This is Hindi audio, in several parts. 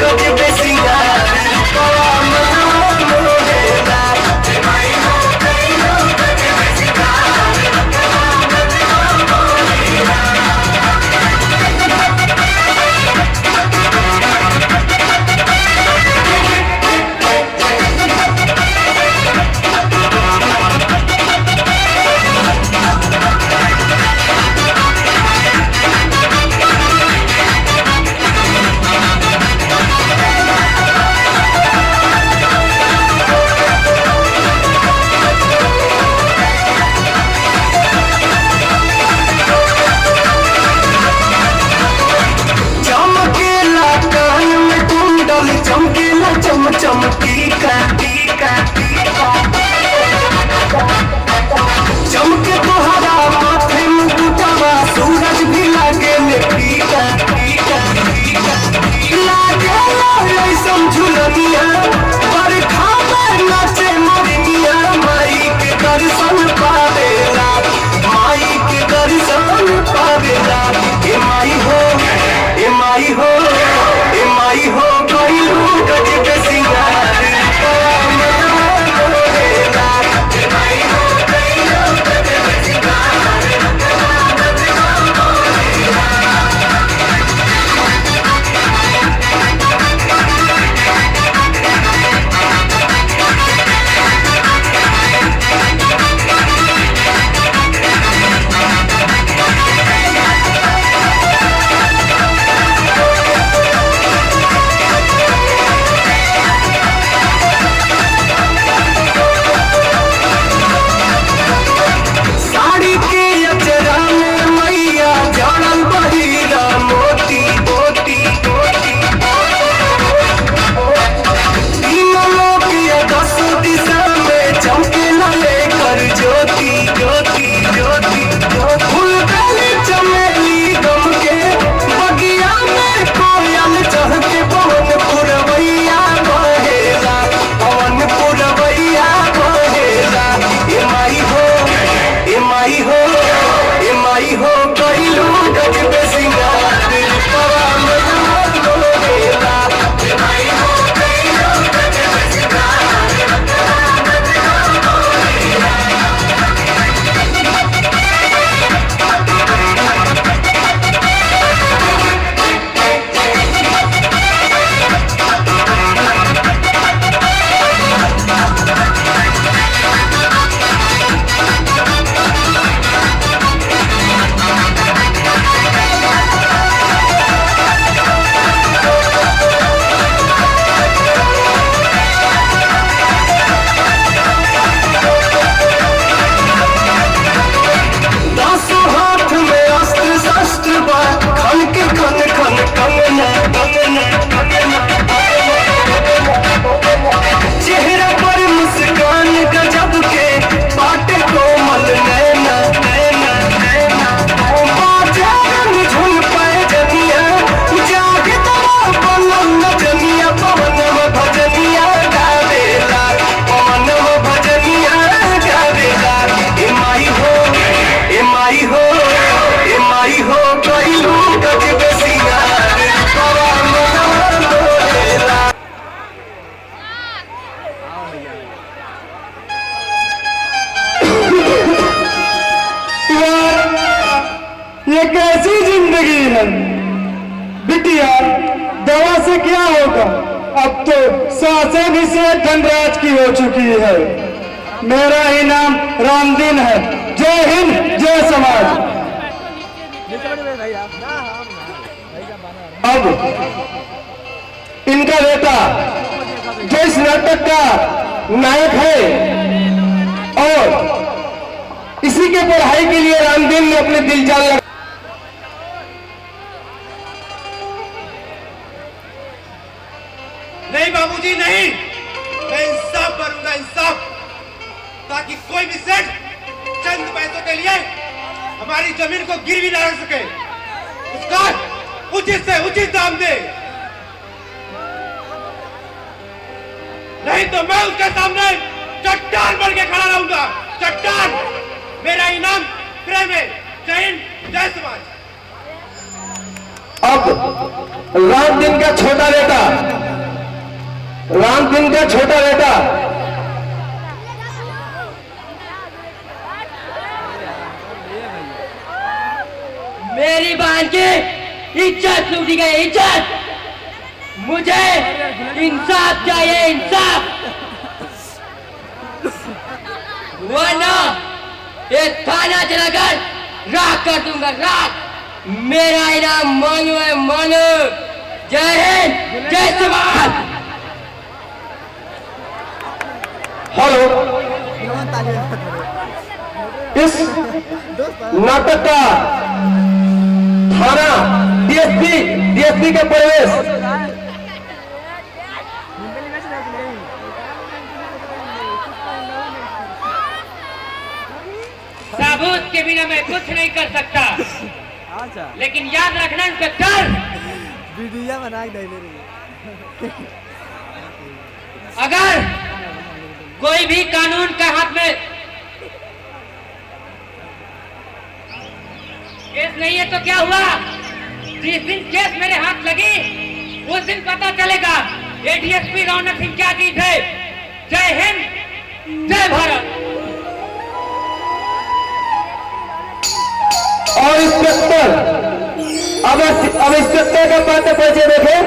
गजब सिंगार रूपवा मनवा मोहेला। चमकेला चम चम टीका टीका चमके तोहरा माथे मुकुटवा सूरज भी लागे ले टीका टीका लागे ऐसन झुलनिया बरखा में नाचे मोरनिया। माई के दर्शन पावेला माई के दर्शन पावेला। ए माई हो ए माई हो ए माई हो गजब सिंगार रूपवा मनवा मोहेला। ए माई हो गजब सिंगार रूपवा मनवा मोहेला। चेहरा पर मुस्कान गजब के बाटे कोमल नैना नैना नैना बाजारन झुल पाए जनिया जागे तोरा बनल नजनिया। पवनवा भजनिया गावेला पवनवा भजनिया गावेला। ए माई हो ए माई हो ए माई हो कइलू गजब सिंगार रूपवा मनवा मोहेला। ये कैसी जिंदगी है बिटिया, दवा से क्या होगा? अब तो सांसें भी से धनराज की हो चुकी है। मेरा ही नाम रामदीन है। जय हिंद जय समाज। अब इनका बेटा जो इस नाटक का नायक है और इसी के पढ़ाई के लिए रामदीन ने अपने दिल जान लगा। नहीं बाबूजी नहीं, मैं इंसाफ करूंगा इंसाफ, ताकि कोई भी सेठ चंद पैसों के लिए हमारी जमीन को गिरवी न रख सके। उसका उचित से उचित दाम दे, नहीं तो मैं उसके सामने चट्टान बन के खड़ा रहूंगा। चट्टान। मेरा इनाम प्रेम है। जय हिंद जय समाज। अब राम दिन का छोटा बेटा, राम दिन का छोटा बेटा मेरी बहन की इज्जत लूटी गई, इज्जत। मुझे इंसाफ चाहिए, इंसाफ, वरना ये थाना चलाकर राख कर दूंगा, राख। मेरा इनाम मानो है, मानो। जय हिंद, जय जवान। हेलो, इस नाटक का थाना डीएसपी का प्रवेश सबूत के बिना मैं कुछ नहीं कर सकता, लेकिन याद रखना इंस्पेक्टर, वीडियो बना के दे रही। अगर कोई भी कानून का हाथ में केस नहीं है तो क्या हुआ? जिस दिन केस मेरे हाथ लगी उस दिन पता चलेगा ये डीएसपी रौनक सिंह क्या चीज है। जय हिंद, जय भारत। और इंस्पेक्टर, अब इंस्पेक्टर का पात्र परिचय देखें।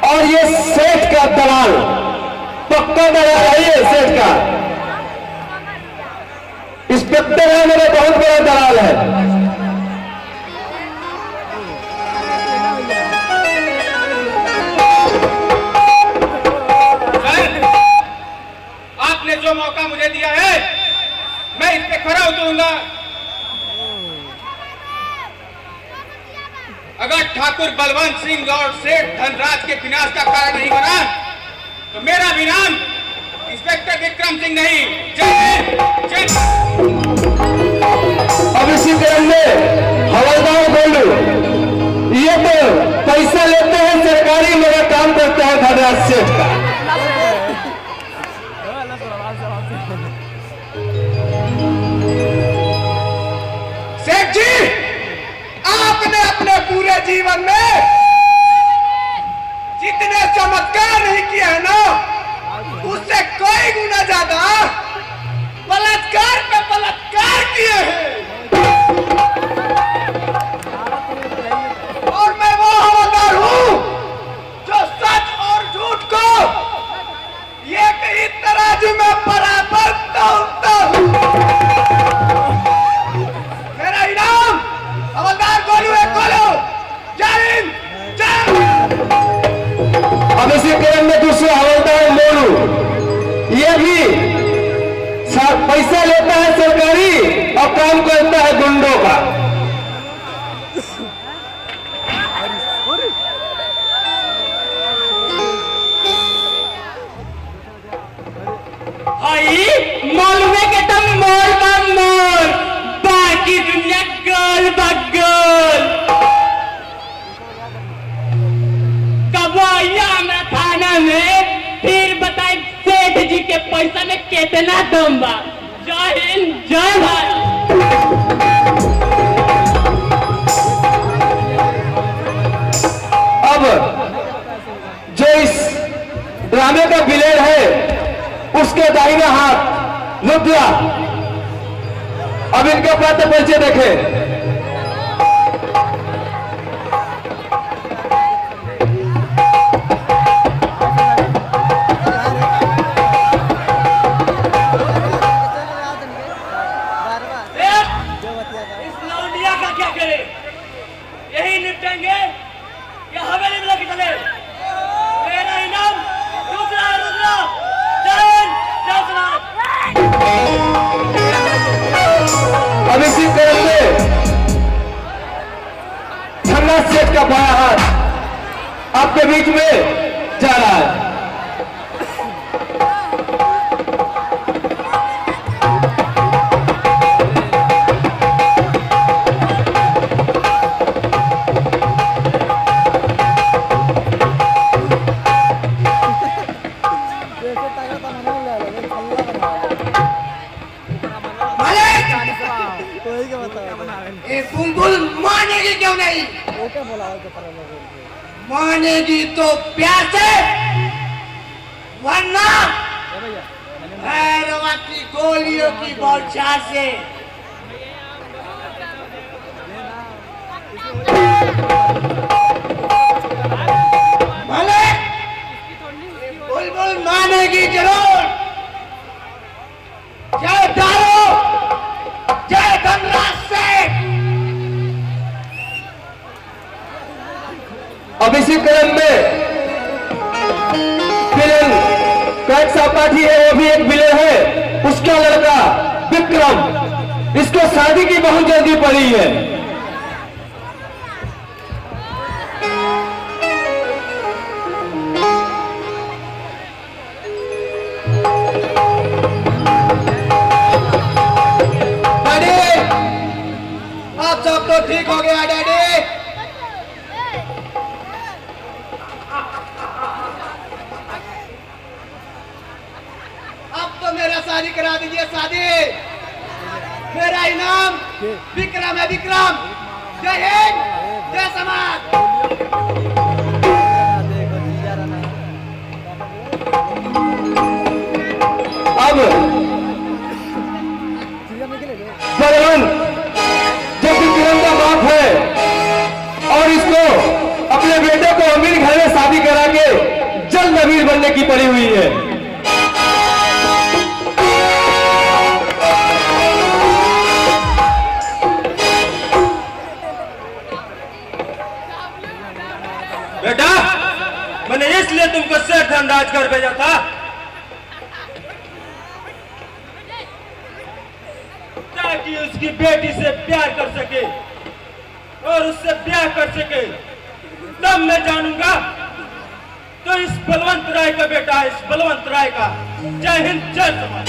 और ये सेठ का दलाल, पक्का दलाल है ये सेठ का। इंस्पेक्टर है मेरा बहुत बड़ा दलाल है। आपने जो मौका मुझे दिया है मैं इस पे खरा उतरूंगा। अगर ठाकुर बलवंत सिंह और सेठ धनराज के विनाश का कारण नहीं बना तो मेरा भी नाम इंस्पेक्टर विक्रम सिंह नहीं। जय अब इसी क्रम में हवलदार बोलू, ये तो पैसा लेते हैं सरकारी, मेरा काम करता है धनराज सेठ का। सेठ जी, आपने अपने पूरे जीवन में जितने चमत्कार नहीं किए हैं ना, उससे कई गुना ज्यादा बलात्कार पे बलात्कार किए हैं। और मैं वो हवलदार हूं जो सच और झूठ को एक ही तराजू में बराबर तौलता हूं। मेरा इनाम हवलदार गोलू है, गोलू। जय हिंद, जय। अब इसी क्रम में दूसरा हवलदार मोनू, ये भी पैसा लेता है सरकारी और काम करता है गुंडों का। आई मालूम है कि तुम मोल का मोल, बाकी दुनिया गोल बगोल। कब आइया हमारा थाना में, फिर बताए सेठ जी के पैसा में कितना दम बा। जय हिंद, जय भारत। अब जो इस ड्रामे का विलेन है उसके दाहिना हाथ रुद्रा, अब इनका पात्र परिचय देखें। इस लौंडिया का क्या करे? यही निपटेंगे या हवेली में लेके चले? मेरा इनाम रुद्रा, रुद्रा। जय हिंद, जय भारत। अब इसी क्रम में धनराज सेठ का बाया हाथ आपके बीच में जा रहा है। ये बुलबुल मानेगी क्यों नहीं? ओके बोला हो तो पर मानेगी तो प्यार से, वरना भैया भैरवा की गोलियों की बौछार से। भले ये बुलबुल मानेगी जरूर। जय दारो, जय धनराज सेठ। अब इसी क्रम में विलेन कैट सापाठी है, वो भी एक विलेन है, उसका लड़का विक्रम, इसको शादी की बहुत जल्दी पड़ी है। डैडी, अब सब तो ठीक हो गया डैडी। अब तो मेरा शादी करा दीजिए, शादी। मेरा इनाम विक्रम है, विक्रम। जय हिंद, जय समाज। देखो जीजा रहा अब जीजा में के लिए बलवन जो विक्रम का बाप है और इसको अपने बेटे को अमीर घर में शादी करा के जल्द अमीर बनने की पड़ी हुई है। बेटा, मैंने इसलिए तुमको सेठ धनराज कर भेजा था ताकि उसकी बेटी से प्यार कर सके और उससे ब्याह कर सके। तब मैं जानूंगा तो इस बलवंत राय का बेटा है, इस बलवंत राय का। जय हिंद, जय समाज।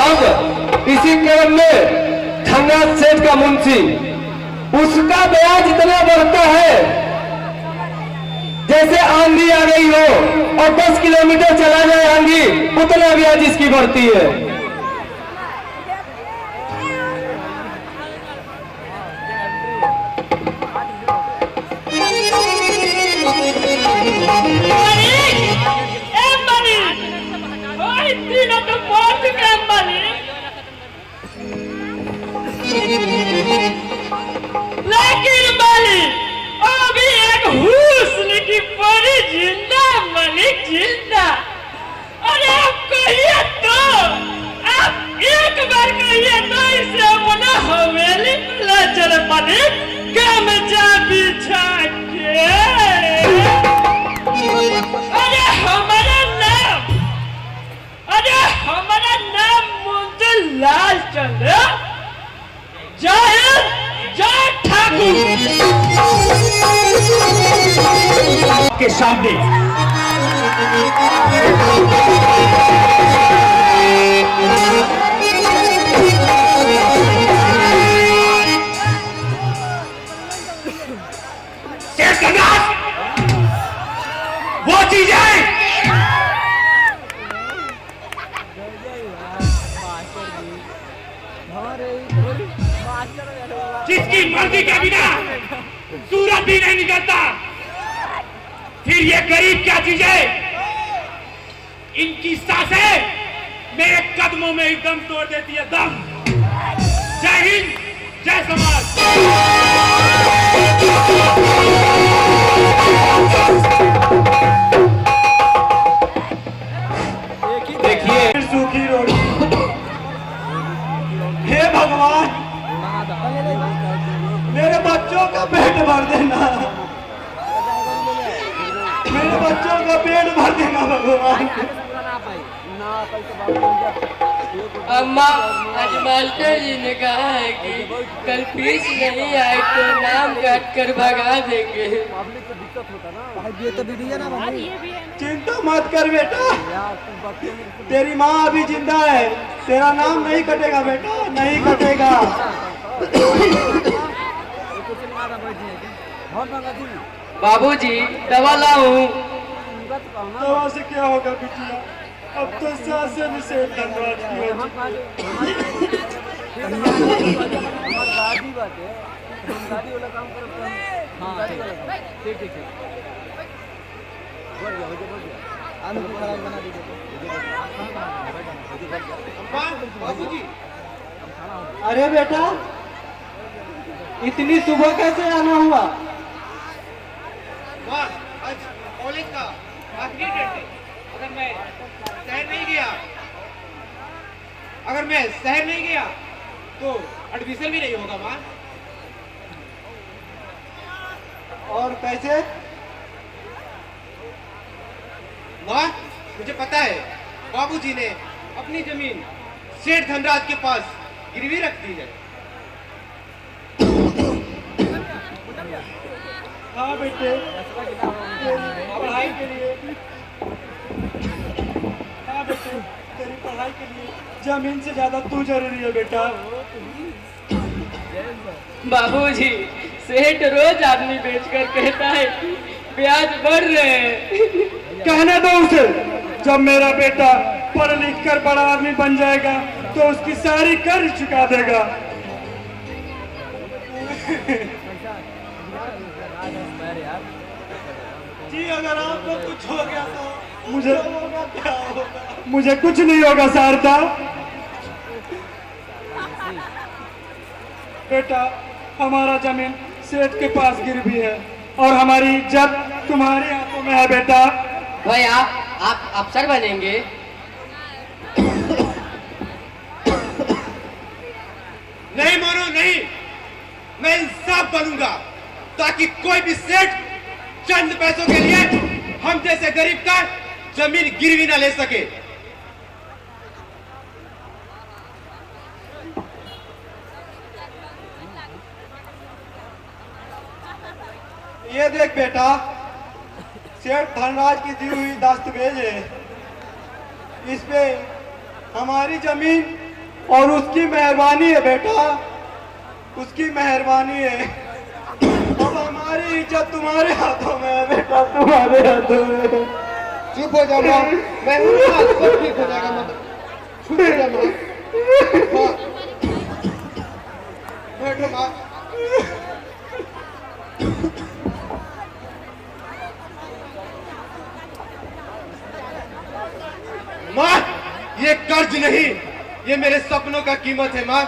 अब इसी क्रम में धनराज सेठ का मुंशी, उसका ब्याज इतना बढ़ता है जैसे आंधी आ गई हो और 10 किलोमीटर चला जाए आंधी, उतना ब्याज इसकी बढ़ती है। लेकिन मालिक, अभी एक हुस्न की परी जिंदा, मालिक जिंदा। अरे आप कहिए तो, आप एक बार कहिए तो इसे अपना हवेली में ले चले मालिक, गमछा बिछा के। अरे हमारा नाम मुंशी लाल चंद्र, जय जय ठाकुर के सामने सेठ धनराज, वो चीजें जिसकी मर्जी के बिना सूरज भी नहीं निकलता, फिर ये गरीब क्या चीज है? इनकी सांसें मेरे कदमों में एकदम तोड़ देती है दम। जय हिंद, जय समाज। देखिए सूखी रोटी। हे भगवान, मेरे बच्चों का पेट भर देना, मेरे बच्चों का पेट भर देना भगवान। अम्मा, आज मास्टर जी ने कहा है कि कल फीस नहीं आए तो नाम काट कर भगा देंगे। भाई ये तो वीडियो ना मम्मी चिंता मत कर बेटा, तेरी माँ अभी जिंदा है, तेरा नाम नहीं कटेगा बेटा, नहीं कटेगा। बाबूजी, दवा लाऊं? दवा से क्या होगा बिटिया? अब तो सासे भी सेठ धनराज की हो चुकी गाड़ी बात है गाड़ी वाला काम करो हाँ ठीक ठीक ठीक बढ़ गया आलू की खराब बना दीजिए बाबूजी अरे बेटा इतनी सुबह कैसे आना हुआ? बस आज कॉलेज का आखिरी डेट है। अगर मैं शहर नहीं गया तो एडमिशन भी नहीं होगा माँ। और पैसे? माँ मुझे पता है बाबूजी ने अपनी जमीन सेठ धनराज के पास गिरवी रख दी है। हाँ बेटे पढ़ाई के लिए हाँ बेटे तेरी पढ़ाई के लिए जमीन से ज्यादा तू जरूरी है बेटा। बाबूजी सेठ रोज आदमी बेचकर कहता है कि ब्याज बढ़ रहे हैं। कहने दो उसे, जब मेरा बेटा पढ़ लिख कर बड़ा आदमी बन जाएगा तो उसकी सारी कर्ज चुका देगा। जी अगर आपको कुछ हो गया तो मुझे क्या होगा? मुझे कुछ नहीं होगा शारदा। बेटा हमारा जमीन सेठ के पास गिरवी है और हमारी इज्जत तुम्हारे हाथों में है बेटा। भैया आप अफसर बनेंगे। नहीं मानो नहीं, मैं इंसाफ बनूंगा ताकि कोई भी सेठ चंद पैसों के लिए हम जैसे गरीब का जमीन गिरवी ना ले सके। ये देख बेटा, सेठ धनराज की दी हुई दस्तावेज है। इस पे हमारी जमीन और उसकी मेहरबानी है बेटा, उसकी मेहरबानी है। अब हमारी इज्जत तुम्हारे हाथों में है बेटा, तुम्हारे हाथों में। चुप हो जाओ माँ, मैं हूं ना, सब ठीक हो जाएगा माँ। चुप हो जाओ माँ। बैठो माँ। माँ ये कर्ज नहीं, ये मेरे सपनों का कीमत है माँ,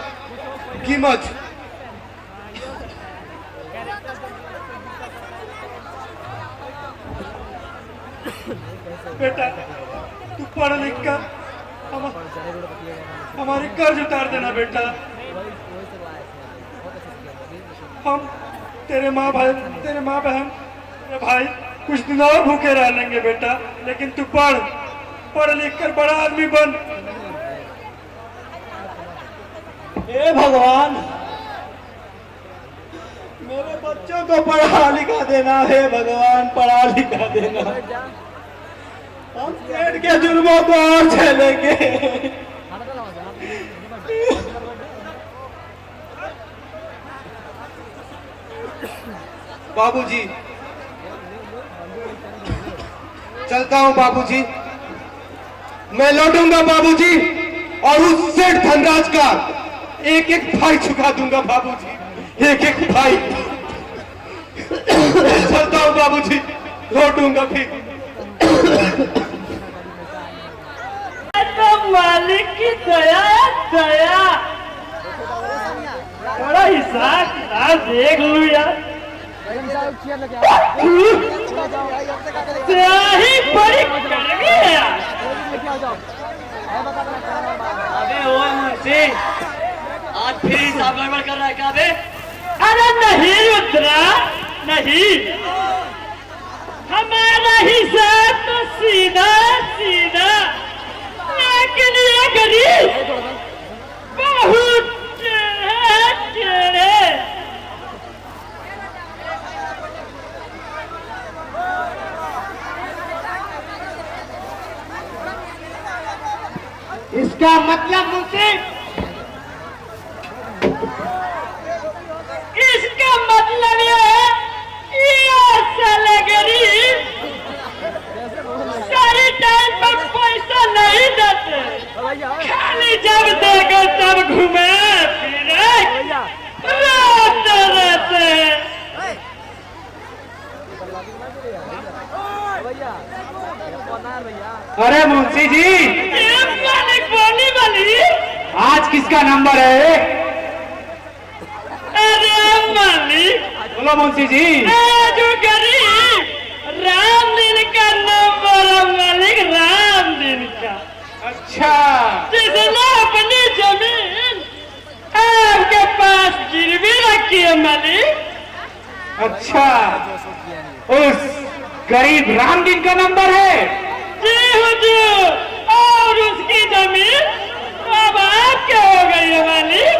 कीमत। बेटा तू पढ़ लिख कर हमारी कर्ज उतार देना बेटा। हम तेरे माँ बहन तेरे भाई कुछ दिन और भूखे रह लेंगे बेटा, लेकिन तू पढ़ लिख कर बड़ा आदमी बन। हे भगवान, मेरे बच्चों को पढ़ा लिखा देना है भगवान, पढ़ा लिखा देना। हम सेठ के जुर्मों को और झेलेंगे। बाबूजी चलता हूँ बाबूजी, मैं लौटूंगा बाबूजी और उस सेठ धनराज का एक एक भाई चुका दूंगा बाबूजी, एक एक भाई। चलता हूँ बाबूजी, लौटूंगा फिर। तो मालिक की दया दया, बड़ा हिसाब किताब देख लू यार, ही बड़ी कड़वी है यार। अबे ओए मुझे आज फिर हिसाब गड़बड़ कर रहा है क्या बे? अरे नहीं रुद्रा नहीं, हमारा हिसाब तो सीधा सीधा, लेकिन ये गरीब बहुत टेढ़े। इसका मतलब मुझसे, इसका मतलब ये है ये साले गरीब सारी टाइम पर पैसा नहीं रहते खाली जब देखो तब घूमे फिरे रोते रहते हैं। अरे मुंशी जी, मालिक बोली वाली आज किसका नंबर है? अरे मालिक बोलो मुंशी जी। जो गरीब राम दिन का नंबर है मालिक, राम दिन का। अच्छा, जिसने अपनी जमीन आपके पास गिरवी रखी है मालिक। अच्छा, उस गरीब रामदीन का नंबर है? जी हुजूर, और उसकी जमीन अब आपके हो गई है मालिक।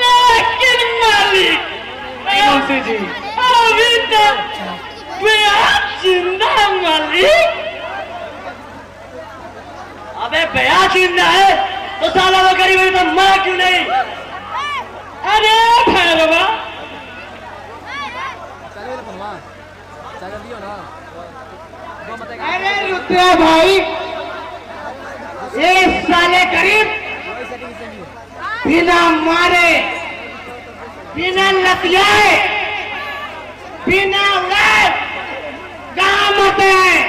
लेकिन मालिक मुंशी जी, अभी तक ब्याह जिंदा है मालिक। अबे ब्याह जिंदा है तो साला वो गरीब है तो माँ क्यों नहीं? अरे भैरवा अरे रुद्रा भाई, ये साले गरीब बिना मारे, बिना लतियाए, बिना औलाद कहाँ मरते हैं?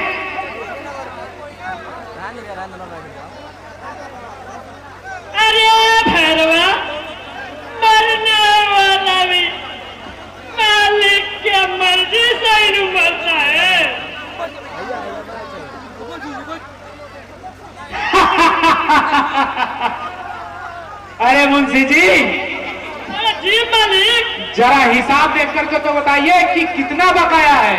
अरे भैरवा मरने वाला भी मालिक के मर्जी से ही मरता है। अरे मुंशी जी, अरे जी मालिक, जरा हिसाब देख करके तो बताइए कि कितना बकाया है?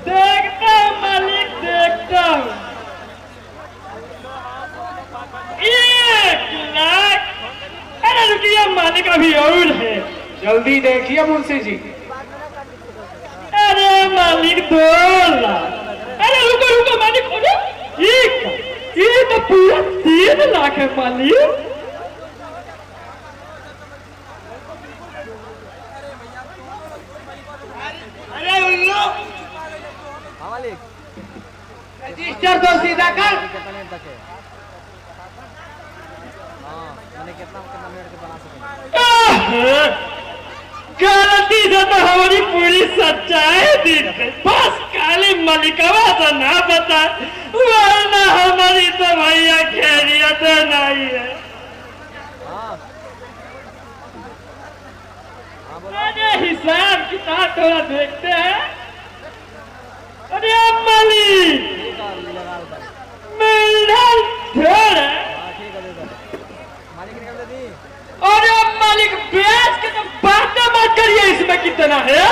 देखता हूँ मालिक, देखता हूँ। 1 लाख। अरे रुकिए मालिक, अभी और है। जल्दी देखिए मुंशी जी। अरे मालिक 2 लाख। अरे रुको रुको मालिक, खोलो। ठीक है, ये तो पूरा 3 लाख है मालिक। अरे उल्लू, रजिस्टर तो सीधा कर। गलती से तो हमारी पूरी सच्चाई दिख गई। बस काली मलिकवा से ना बता, वरना हमारी तो भैया खैरियत नहीं है। अरे हिसाब किताब थोड़ा देखते हैं। अरे अब मालिक मेंढल थोड़ा। अरे अब मालिक ब्याज के तो बातें मत करिए, इसमें कितना है?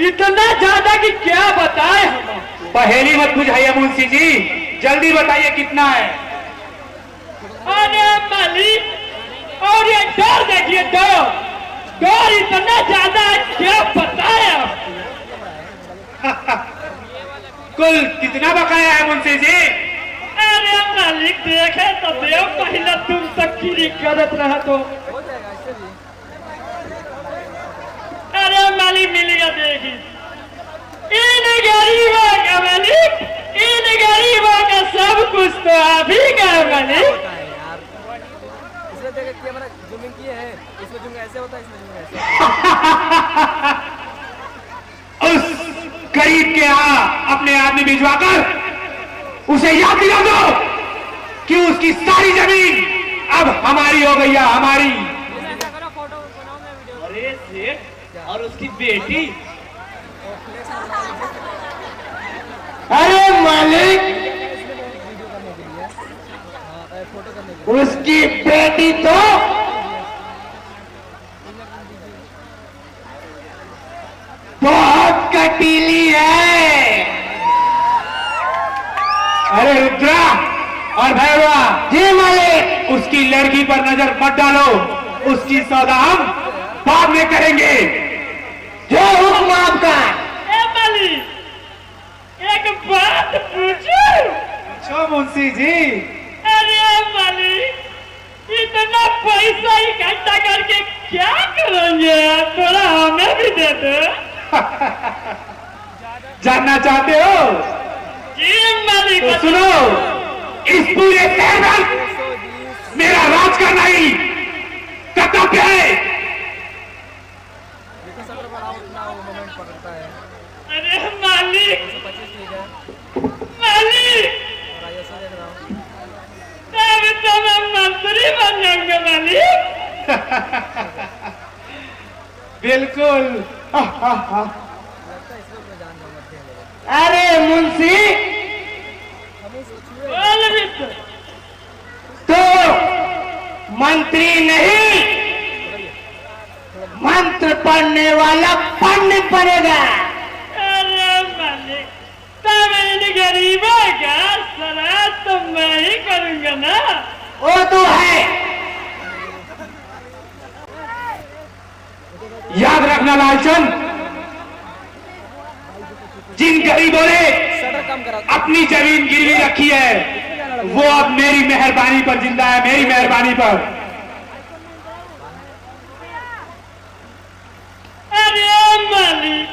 इतना ज्यादा कि क्या बताए हम? पहेली मत बुझाइए मुंशी जी, जल्दी बताइए कितना है? अरे मालिक, और ये डर देखिए, डर डर इतना ज्यादा है, क्या बताए आपको? कुल कितना बकाया है मुंशी जी? अरे मालिक देखे तो देव, पहले तुम तक गिरी करत रहा तो। अरे मालिक मिलेगा, देखी इन गरीबों का मालिक, इन गरीबों का सब कुछ तो आप ही का है मालिक। उस गरीब के यहाँ अपने आदमी भिजवाकर उसे याद दिला दो कि उसकी सारी जमीन अब हमारी हो गई है, हमारी। अरे सेठ, और उसकी बेटी? अरे मालिक, उसकी बेटी तो बहुत कटीली है। अरे रुद्रा और भैरवा जी मालिक, उसकी लड़की पर नजर मत डालो, उसकी सौदा हम बाद में करेंगे। जो हुक्म आपका। ए मालिक, एक बात पूछूं? पूछो मुंशी जी। अरे मालिक, इतना पैसा इकट्ठा करके क्या करेंगे? थोड़ा हमें भी दे दो। जानना चाहते हो जी मालिक। तो सुनो, इस पूरे शहर में मेरा राज करना ही कर्तव्य है। सटर पर आउट ना वो मोमेंट पकड़ता है। अरे मालिक 25 ठीक है मालिक, और आईएसओ देख रहा हूँ। तब तो मैं मंत्री बन जाऊंगा मालिक। बिल्कुल। लगता है इसको मैं जान जाऊंगा खेल। अरे मुंशी, बोल मित्र। तो मंत्री नहीं, मंत्र पढ़ने वाला पंडित बनेगा। अरे मालिक, तब इन गरीबों का श्राद्ध तो मैं ही करूंगा ना। वो तो है। याद रखना लालचंद, जिन गरीबों ने सटर कम करा। अपनी जमीन गिरवी रखी है वो अब मेरी मेहरबानी पर जिंदा है, मेरी मेहरबानी पर। अरे मालिक,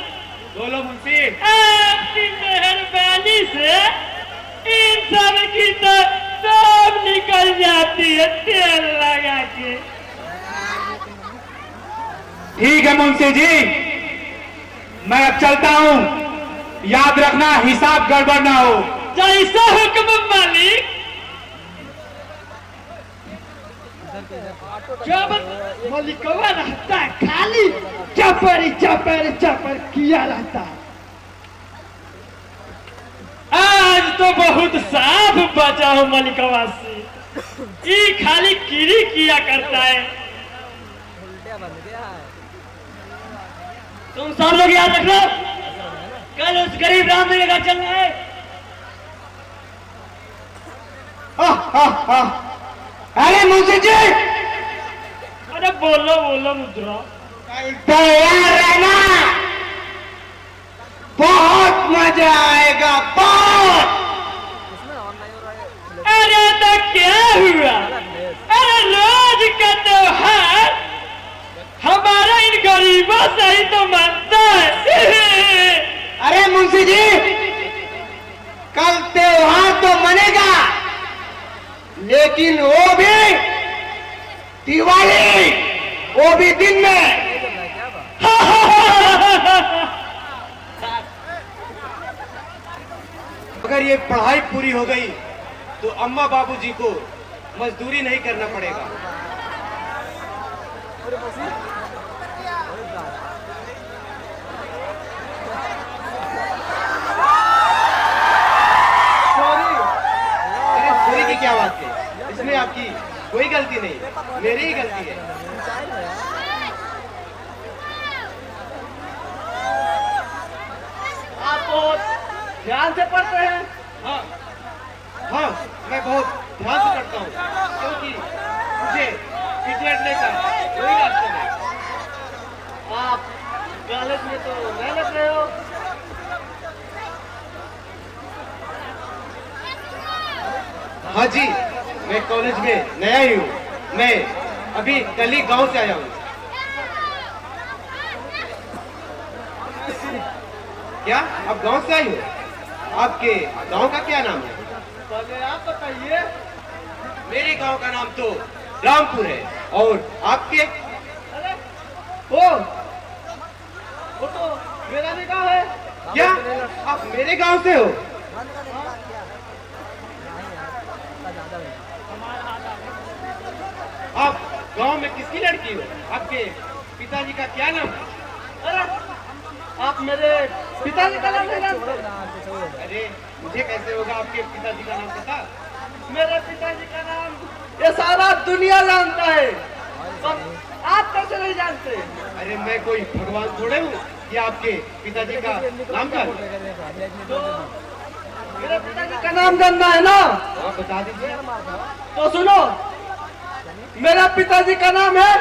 बोलो मुंशी। आपकी मेहरबानी से इन सब की तो सब निकल जाती है तेल लगा के। ठीक है मुंशी जी, मैं अब चलता हूं। याद रखना हिसाब गड़बड़ ना हो। जैसा हुक्म मालिक। जब मलिकवा रहता खाली चपर चपर चपर किया रहता। आज तो बहुत साफ बचा हूँ मलिकवा से। ये खाली किरी किया करता है। उल्टिया बन गया है। तुम सब लोग याद रखो, कल उस गरीब राम के घर चलना है। अरे मुंशी जी, अरे बोलो बोलो मुद्रा। तैयार रहना, बहुत मजा आएगा, बहुत। इसमें ऑनलाइन हो रहा है। अरे तो क्या हुआ? अरे रोज का त्योहार हमारा इन गरीबों से ही तो मानता है। अरे मुंशी जी, कल त्योहार तो मनेगा, लेकिन वो भी दिवाली, वो भी दिन में। अगर ये पढ़ाई पूरी हो गई तो अम्मा बाबूजी को मजदूरी नहीं करना पड़ेगा। अरे सॉरी की क्या बात है, इसमें आपकी कोई गलती नहीं, मेरी ही गलती है। आप बहुत ध्यान से पढ़ते हैं। हाँ हाँ, मैं बहुत ध्यान से पढ़ता हूँ, क्योंकि मुझे बिगड़ने का कोई रास्ता नहीं। आप कॉलेज में तो मेहनत रहे हो। हाँ जी, मैं कॉलेज में नया ही हूँ। मैं अभी कल ही गांव से आया हूँ। क्या आप गांव से आई हो? आपके गांव का क्या नाम है? पहले आप बताइए। मेरे गांव का नाम तो रामपुर है, और आपके? अरे वो तो मेरा भी गाँव है। क्या आप मेरे गांव से हो? आप गांव में किसकी लड़की हो? आपके पिताजी का क्या नाम है? अरे आप मेरे पिताजी का नाम नहीं जानते? अरे मुझे कैसे होगा आपके पिताजी का नाम पता? मेरे पिताजी का नाम ये सारा दुनिया जानता है, पर आप कैसे नहीं जानते? अरे मैं कोई भगवान थोड़े हूँ कि आपके पिताजी का नाम जानूं? मेरे पिताजी का नाम जानना है ना? आप बता दीजिए। तो सुनो, मेरा पिताजी का नाम है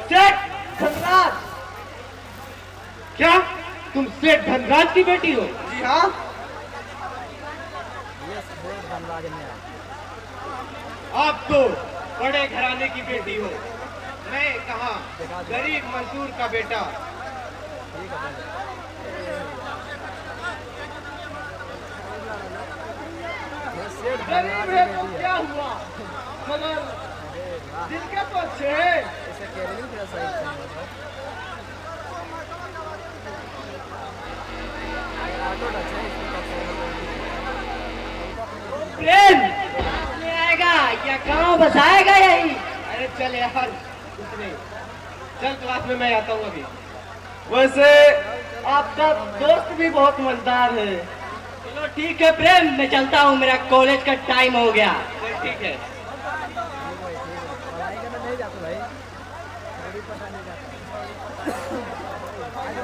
सेठ धनराज। क्या तुम सेठ धनराज की बेटी हो? जी हाँ। आप तो बड़े घराने की बेटी हो, मैं कहाँ गरीब मजदूर का बेटा। गरीब है तो क्या हुआ, मगर दिल के तो अच्छे हैं। इसका कैरियर थोड़ा सही है। ऑटो टच है प्रेम ले आएगा या गांव बसाएगा यही। अरे चल यार कुछ नहीं, चल क्लास में मैं आता हूँ अभी। वैसे आपका दोस्त भी बहुत मजेदार है। चलो ठीक है प्रेम, मैं चलता हूँ, मेरा कॉलेज का टाइम हो गया। ठीक है। पढ़ाई करना नहीं जाता भाई, कभी पता नहीं जाता।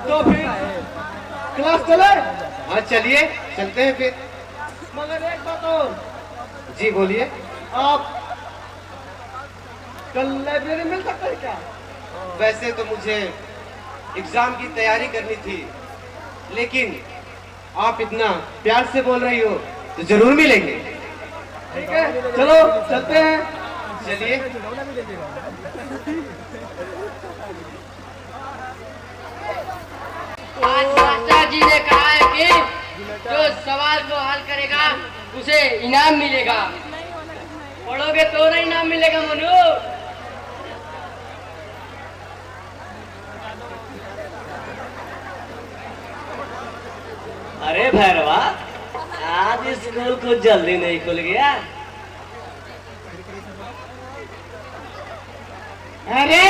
तो फिर क्लास चले। हाँ चलिए चलते हैं फिर। मगर एक बात और, जी बोलिए। आप कल लाइब्रेरी मिल सकते हैं क्या? वैसे तो मुझे एग्जाम की तैयारी करनी थी, लेकिन आप इतना प्यार से बोल रही हो तो जरूर मिलेंगे। ठीक है, चलो चलते हैं। चलिए। खिलौना भी दे देगा। आज मास्टर जी ने कहा है कि जो सवाल को हल करेगा उसे इनाम मिलेगा। पढ़ोगे तो ना इनाम मिलेगा मनु। अरे भैरवा, आज स्कूल कुछ जल्दी नहीं खुल गया। अरे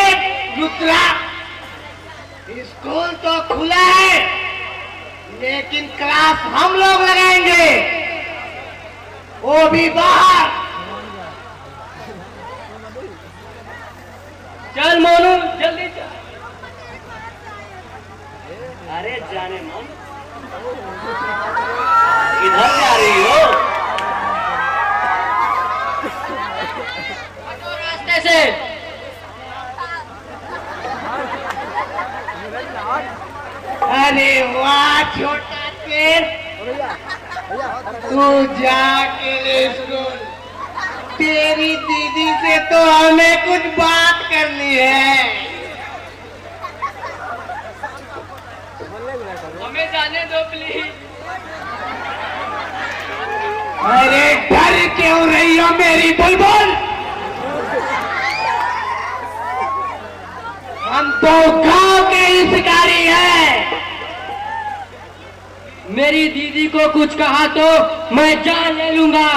रुद्रा, स्कूल तो खुला है, लेकिन क्लास हम लोग लगाएंगे, वो भी बाहर। चल मोनू जल्दी चल। अरे जाने मन, इधर जा रही हो? हटो रास्ते से। अरे वाह छोटा शेर, तू जाके स्कूल, तेरी दीदी से तो हमें कुछ बात करनी है। हमें जाने दो प्लीज। अरे डर क्यों रही हो मेरी बुलबुल? हम तो गांव के ही शिकारी हैं। मेरी दीदी को कुछ कहा तो मैं जान ले लूंगा।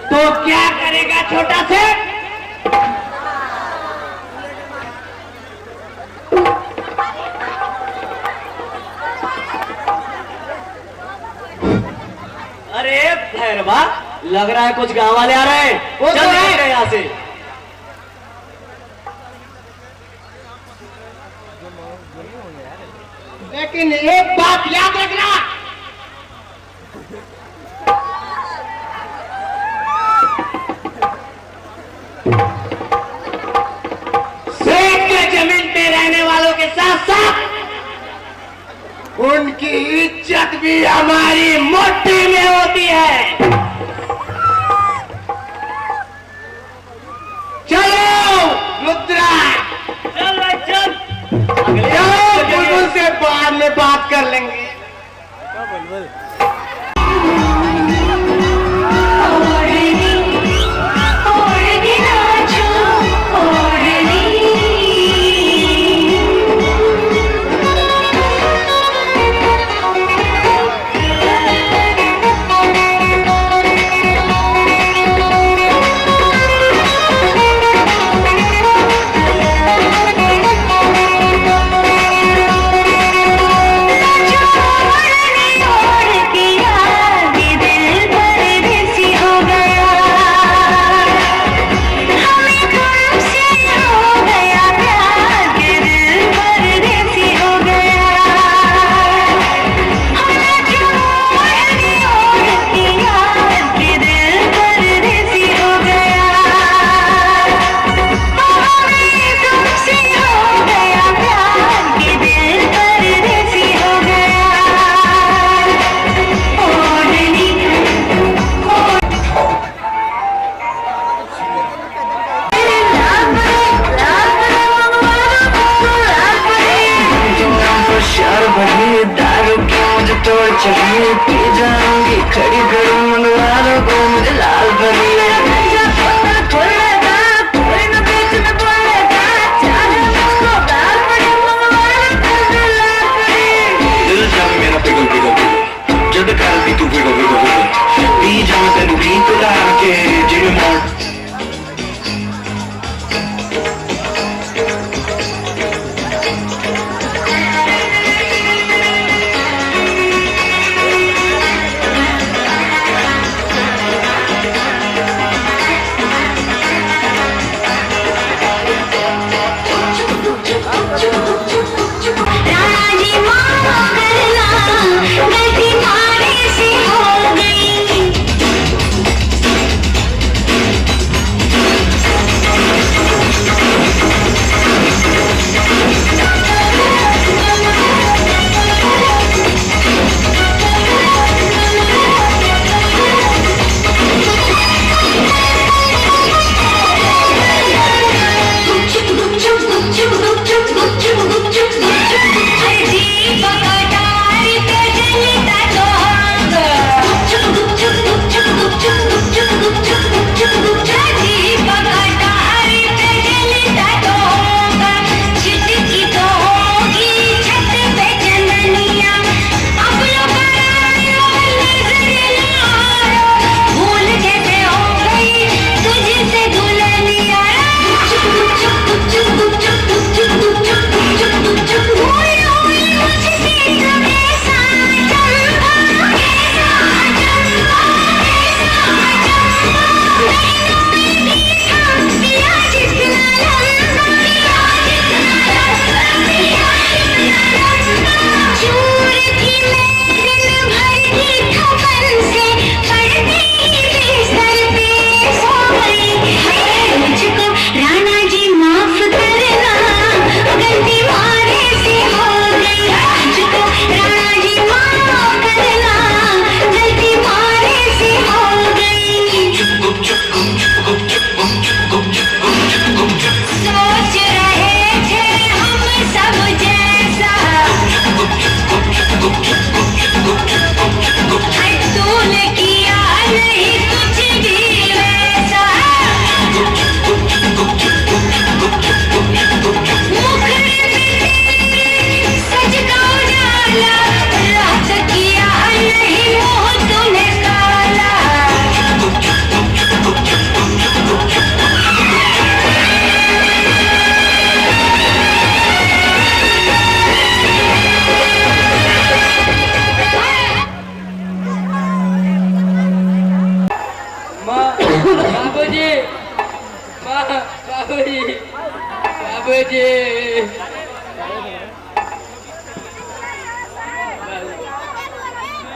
तो क्या करेगा छोटा शेर? अरे भैरवा, लग रहा है कुछ गांव वाले आ रहे हैं। वो तो चल है। निकल यहाँ से। लेकिन एक बात याद रखना, शेख के जमीन पे रहने वालों के साथ साथ उनकी इज्जत भी हमारी मुट्ठी में होती है। चलो रुद्रा, चल भाई चल। चलो बुलबुल से बाद में बात कर लेंगे। Thank you.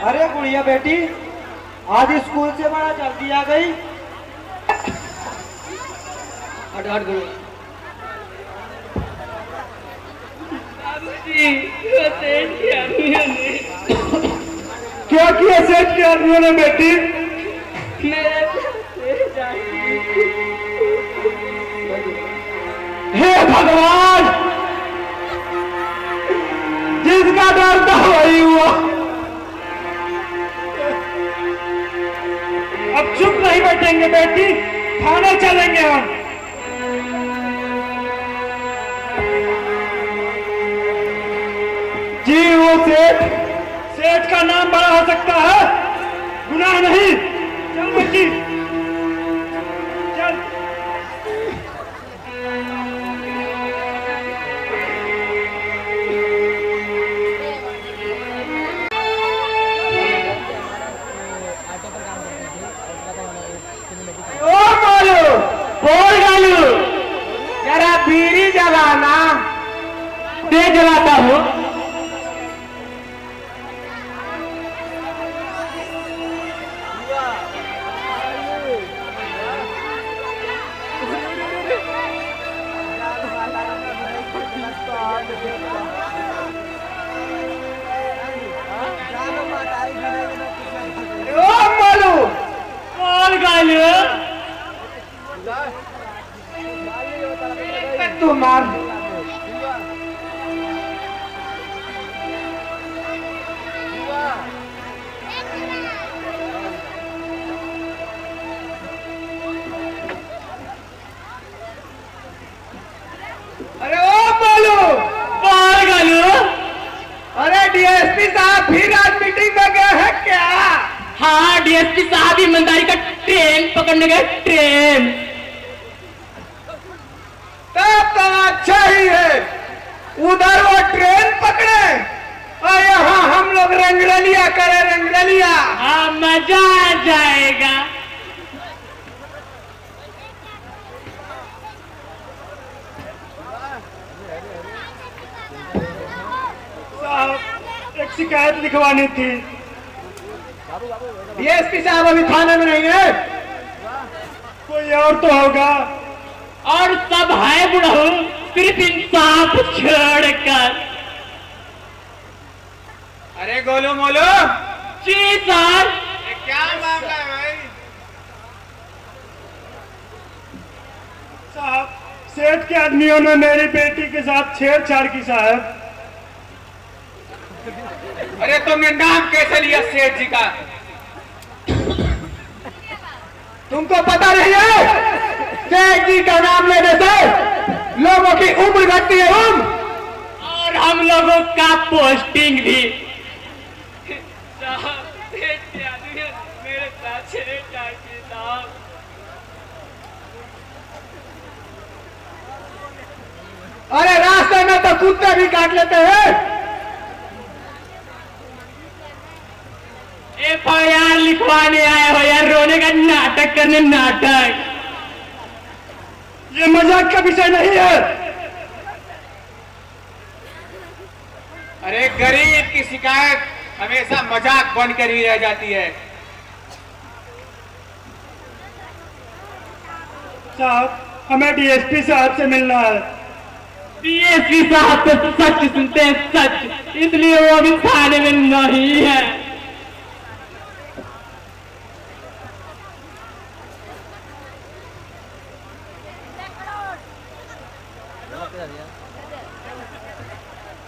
अरे गुड़िया बेटी, आज स्कूल से बड़ा जल्दी आ गई। हट हट करो। बाबूजी, वो सेठ के आदमियों ने क्या किया सेठ के आदमियों ने बेटी? मेरे पैसे चाहिए। हे भगवान, जिसका डर था वही हुआ। अब चुप नहीं बैठेंगे बेटी, थाने चलेंगे हम। जी वो सेठ का नाम बड़ा हो सकता है, गुनाह नहीं। चल बेटी चल। ओ बोलो, बोल गालू, जरा बीड़ी जलाना। दे जलाता हूँ। ओ बोलो, बोल गालू, तू मार। अरे ओ बोलो, बोल गालू। अरे डीएसपी साहब फिर आज मीटिंग में गए हैं क्या? हाँ, डीएसपी साहब ईमानदारी का ट्रेन पकड़ने गए, ट्रेन। तब तो अच्छा ही है, उधर वो ट्रेन पकड़े और यहाँ हम लोग रंगरलिया करें, रंगरलिया। हाँ, मजा आ जाएगा। साहब एक शिकायत लिखवानी थी। डीएसपी साहब अभी थाने में नहीं है, कोई और तो होगा। और सब है बुढ़ऊ, सिर्फ इंसाफ छोड़कर। अरे गोलू मोलू, जी सर। ये क्या मामला है भाई? साहब सेठ के आदमियों ने मेरी बेटी के साथ छेड़छाड़ की साहब। अरे तुमने नाम कैसे लिया सेठ जी का? तुमको पता नहीं है, सेठ जी का नाम लेने से लोगों की उम्र घटती है, उम्र। और हम लोगों का पोस्टिंग भी। साहब, सेठ के आदमी मेरे साथ छेड़छाड़ की साहब। अरे रास्ते में तो कुत्ते भी काट लेते हैं। FIR लिखवाने आए हो यार, रोने का नाटक करने, नाटक। ये मजाक का विषय नहीं है। अरे गरीब की शिकायत हमेशा मजाक बनकर ही रह जाती है। साहब हमें डीएसपी साहब से मिलना है। डीएसपी साहब तो सच सुनते हैं, सच, इसलिए वो अभी थाने में नहीं है।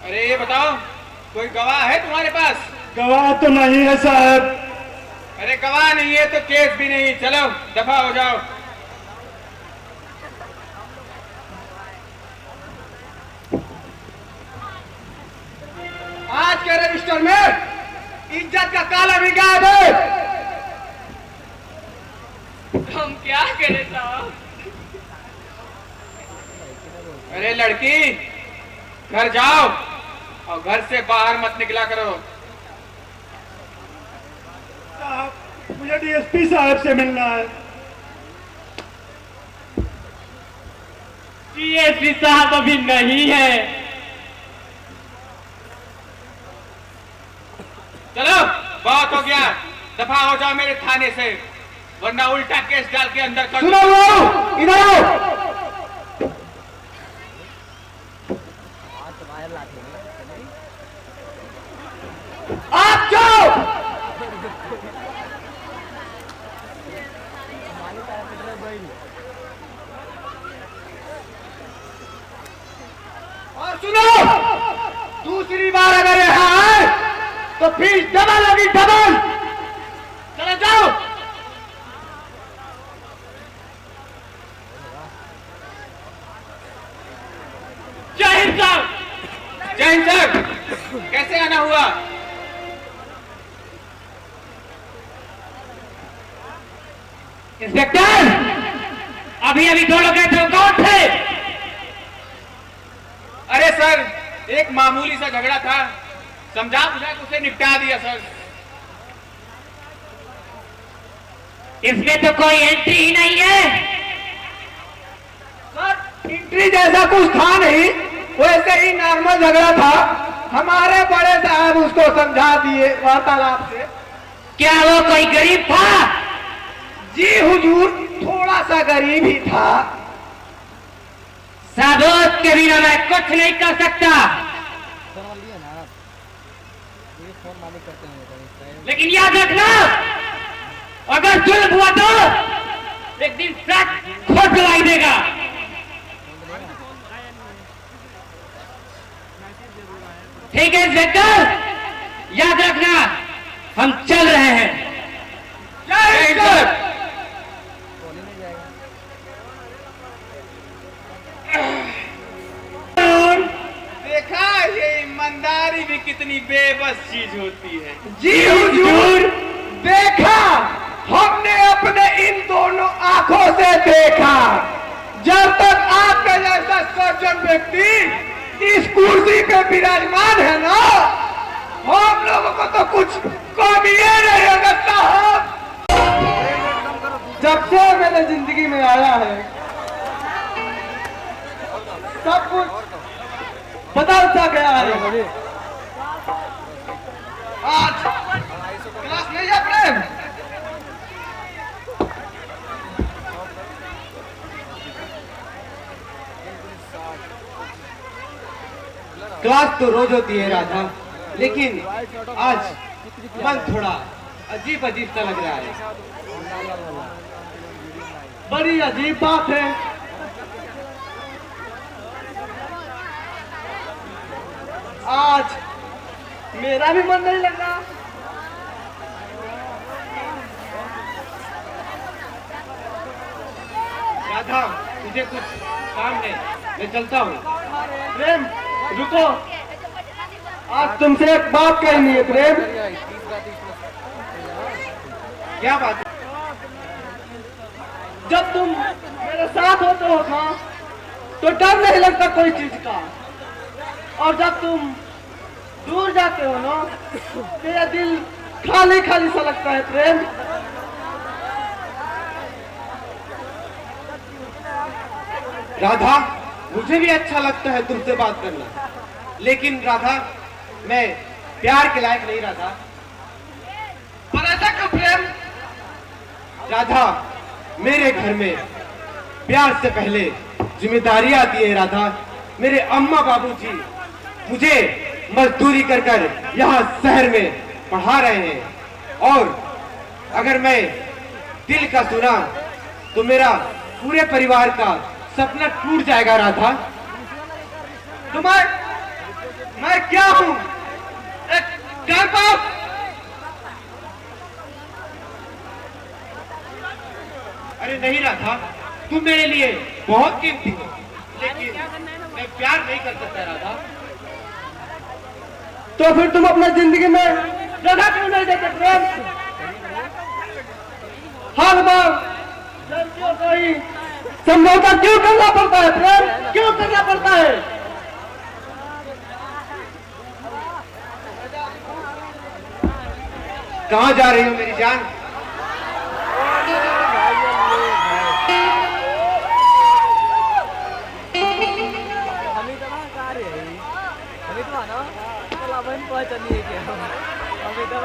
अरे ये बताओ, कोई गवाह है तुम्हारे पास? गवाह तो नहीं है साहब। अरे गवाह नहीं है तो केस भी नहीं, चलो दफा हो जाओ। आज के रजिस्टर में इज्जत का काला भी गायब है। हम क्या करें साहब? अरे लड़की, घर जाओ और घर से बाहर मत निकला करो। साहब मुझे डीएसपी साहब से मिलना है। डीएसपी साहब अभी नहीं है। चलो बहुत हो गया, दफा हो जाओ मेरे थाने से, वरना उल्टा केस डाल के अंदर कर सुनो वो, इधर आओ। आप जाओ। और सुनो, दूसरी बार अगर यहाँ आए तो फीस डबल होगी, डबल। चलो जाओ। जय हिंद सर। जय हिंद सर। कैसे आना हुआ? इंस्पेक्टर, अभी अभी दो लोग गए थे, वो कौन थे? अरे सर, एक मामूली सा झगड़ा था, समझा बुझा के उसे निपटा दिया सर। इसमें तो कोई एंट्री ही नहीं है। सर, एंट्री जैसा कुछ था नहीं, वैसे ही नॉर्मल झगड़ा था। हमारे बड़े साहब उसको समझा दिए वार्तालाप से। क्या वो कोई गरीब था? जी हुजूर, थोड़ा सा गरीब ही था। सबूत के बिना मैं कुछ नहीं कर सकता, लेकिन याद रखना, अगर जुल्म हुआ तो एक दिन सच खुद दिलाई देगा। ठीक है इंस्पेक्टर, याद रखना, हम चल रहे हैं। जय हिंद सर। देखा, ये ईमानदारी भी कितनी बेबस चीज होती है। जी हुजूर, देखा, हमने अपने इन दोनों आंखों से देखा। जब तक आपके जैसा सज्जन व्यक्ति इस कुर्सी पे विराजमान है ना, हम लोगों को तो कुछ कमी नहीं होगा साहब। जब से मैंने जिंदगी में आया है, सब कुछ बदलता गया है। आज क्लास नहीं है प्रेम? क्लास तो रोज होती है राधा, लेकिन आज मन थोड़ा अजीब अजीब सा लग रहा है। बड़ी अजीब बात है। आज मेरा भी मन नहीं लग रहा। राधा, तुझे कुछ काम नहीं, मैं चलता हूँ। प्रेम, रुको, आज तुमसे एक बात कहनी है प्रेम। क्या बात है? जब तुम मेरे साथ होते हो ना, तो डर नहीं लगता कोई चीज का, और जब तुम दूर जाते हो ना, मेरा दिल खाली खाली सा लगता है प्रेम। राधा, मुझे भी अच्छा लगता है तुमसे बात करना, लेकिन राधा, मैं प्यार के लायक नहीं राधा। पर ऐसा क्यों प्रेम? राधा, मेरे घर में प्यार से पहले जिम्मेदारी आती है राधा। मेरे अम्मा बाबूजी मुझे मजदूरी कर कर यहाँ शहर में पढ़ा रहे हैं, और अगर मैं दिल का सुना तो मेरा पूरे परिवार का सपना टूट जाएगा राधा। तो मैं क्या हूँ? एक डरपोक? अरे नहीं राधा, तुम मेरे लिए बहुत कीमती हो, लेकिन मैं प्यार नहीं कर सकता राधा। तो फिर तुम अपना जिंदगी में जगह क्यों नहीं देते प्रेम? हर बार लड़कियों को ही समझौता क्यों करना पड़ता है प्रेम? क्यों करना पड़ता है? कहाँ जा रही हो मेरी जान? हमें तो आना, चला बहन पहुंचनी है क्या? हमें तो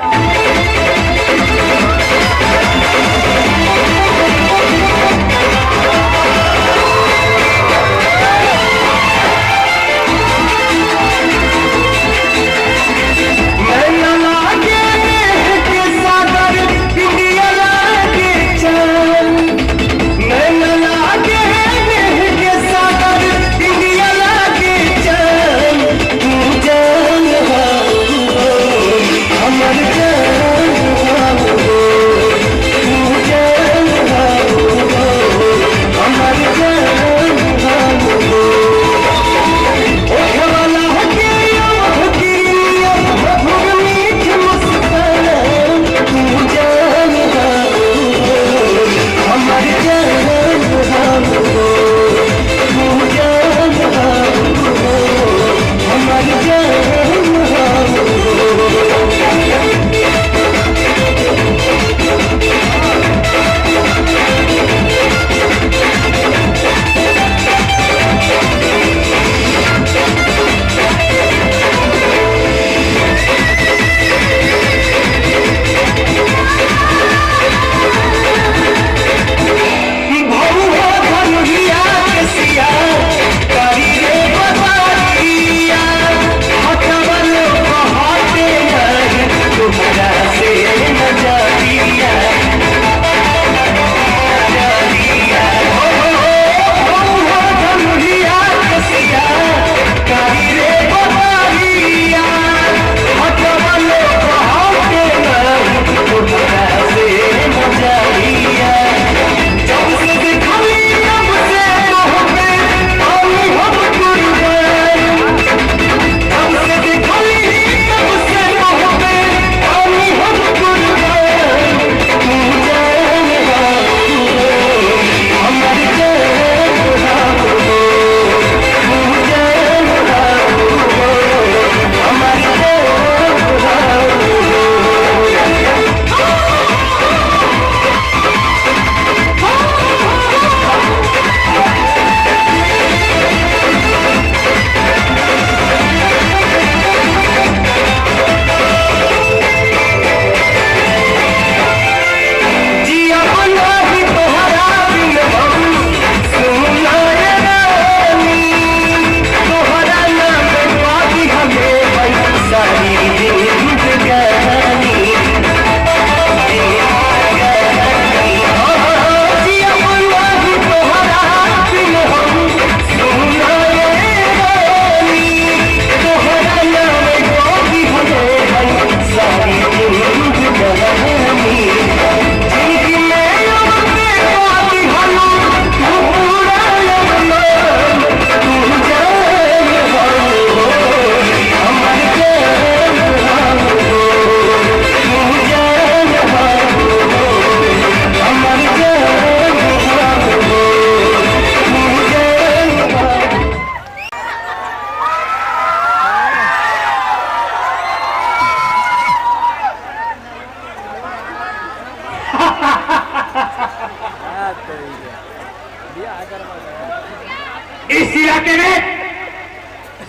इलाके में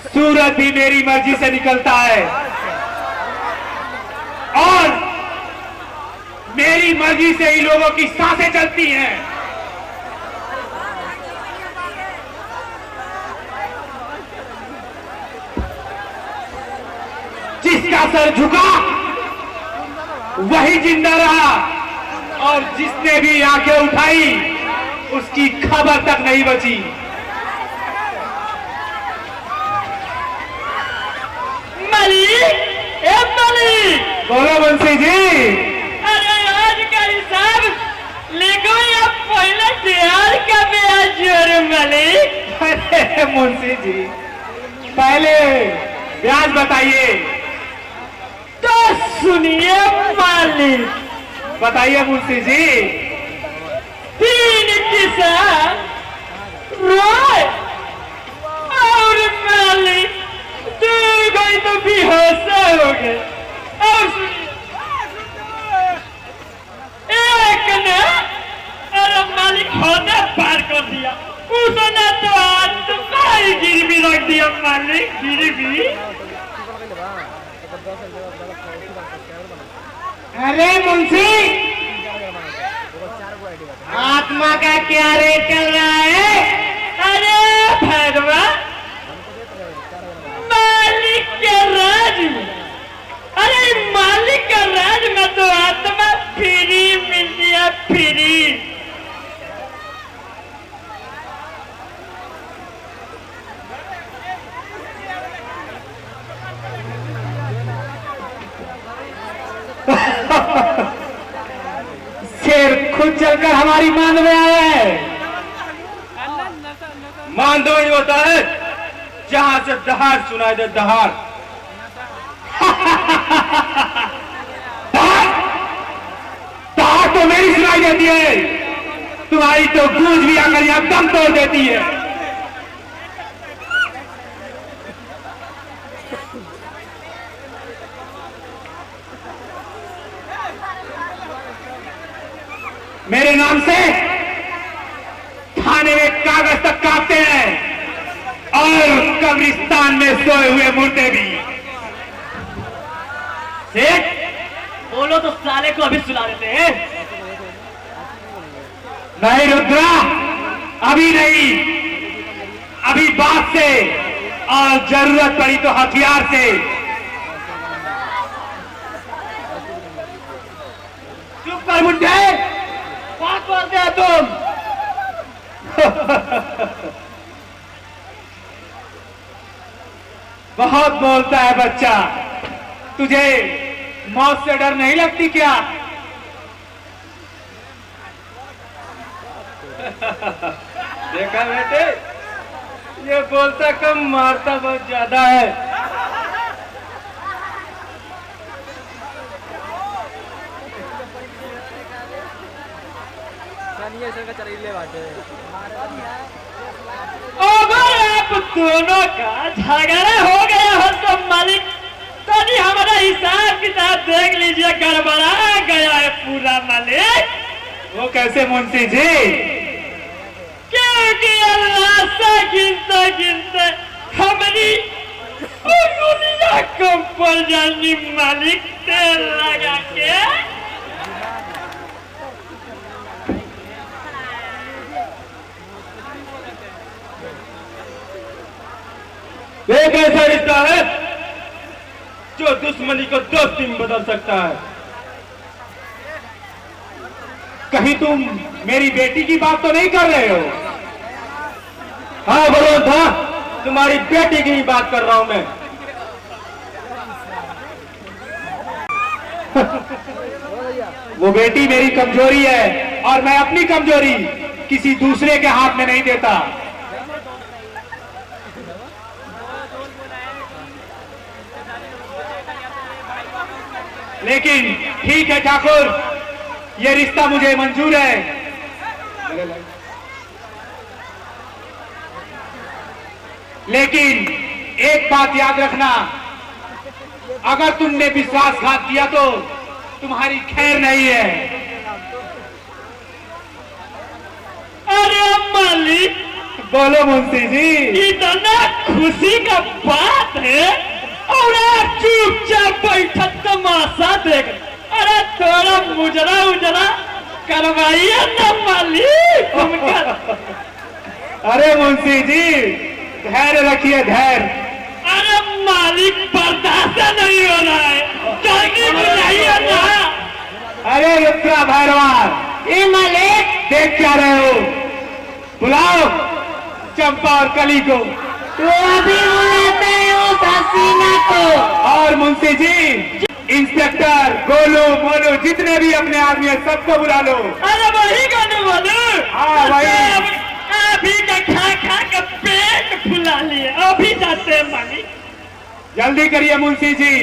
सूरज भी मेरी मर्जी से निकलता है और मेरी मर्जी से ही लोगों की सांसें चलती हैं। जिसका सर झुका वही जिंदा रहा और जिसने भी आंखें उठाई उसकी खबर तक नहीं बची। मालिक, ए मालिक, बोलो बंसी जी। अरे आज का हिसाब लिखो या पहले तैयार का ब्याज जोड़ो मालिक। अरे मुंशी जी, पहले ब्याज बताइए। तो सुनिए मालिक, बताइए मुंशी जी। 3 किसान रोए और मालिक 2 गई तो बेहोश हो गए। और सुनिए, एक ने अरे मालिक होने पार कर दिया, उसने तो आत्माई गिरवी रख दिया मालिक, गिरवी। अरे मुंशी, आत्मा का क्या रेट चल रहा है? अरे भगवान, मालिक के राज में, अरे मालिक के राज में तो आत्मा फ्री मिलती है, फ्री। शेर खुद चलकर हमारी मान में आया है। मान दो ही होता है जहां से दहाड़ सुनाई दे, दहाड़। दहाड़ तो मेरी सुनाई देती है, तुम्हारी तो गूंज भी आकर यहां दम तोड़ देती है। मेरे नाम से थाने में कागज तक काटते हैं और कब्रिस्तान में सोए हुए मुर्दे भी। सेठ, बोलो तो साले को अभी सुला देते हैं। नहीं रुद्रा, अभी नहीं, अभी बात से और जरूरत पड़ी तो हथियार से। चुप कर मुंडे, बात बोलते हो तुम। बहुत बोलता है बच्चा, तुझे मौत से डर नहीं लगती क्या? देखा बेटे, ये बोलता कम मारता बहुत ज्यादा है। अगर आप दोनों का झगड़ा हो गया हो तो मालिक तभी हमारा हिसाब किताब देख लीजिए, गड़बड़ा गया है पूरा मालिक। वो कैसे मुंशी जी? क्योंकि अल्लाह से गिनते गिनते हमारी उंगलियां कम पड़ जानी मालिक, तेल लगा के। एक ऐसा रिश्ता है जो दुश्मनी को दोस्ती में बदल सकता है। कहीं तुम मेरी बेटी की बात तो नहीं कर रहे हो? हाँ बलवंत, हाँ, तुम्हारी बेटी की ही बात कर रहा हूं मैं। वो बेटी मेरी कमजोरी है और मैं अपनी कमजोरी किसी दूसरे के हाथ में नहीं देता। लेकिन ठीक है ठाकुर, ये रिश्ता मुझे मंजूर है। लेकिन एक बात याद रखना, अगर तुमने विश्वासघात किया तो तुम्हारी खैर नहीं है। अरे मालिक, बोलो मुंशी जी। इतना खुशी का बात है और आप चुपचाप बैठा तमाशा देख। अरे थोड़ा मुजरा उजरा करवाइए ना मालिक उनका। अरे मुंशी जी धैर्य रखिए धैर्य। अरे मालिक बर्दाश्त नहीं हो रहा है, जल्दी बुलाइए ना। अरे रुद्रा भैरवान ये मालिक देख क्या रहे हो, बुलाओ चंपा और कली को। तो अभी बुलाते हैं उस हसीना को। और मुंशी जी इंस्पेक्टर गोलू मोलू जितने भी अपने आदमी है सबको बुला लो। अरे वही गाने वाले। हाँ, वही। अभी का खा के पेट फुला लिए, अभी जाते हैं मालिक। जल्दी करिए मुंशी जी।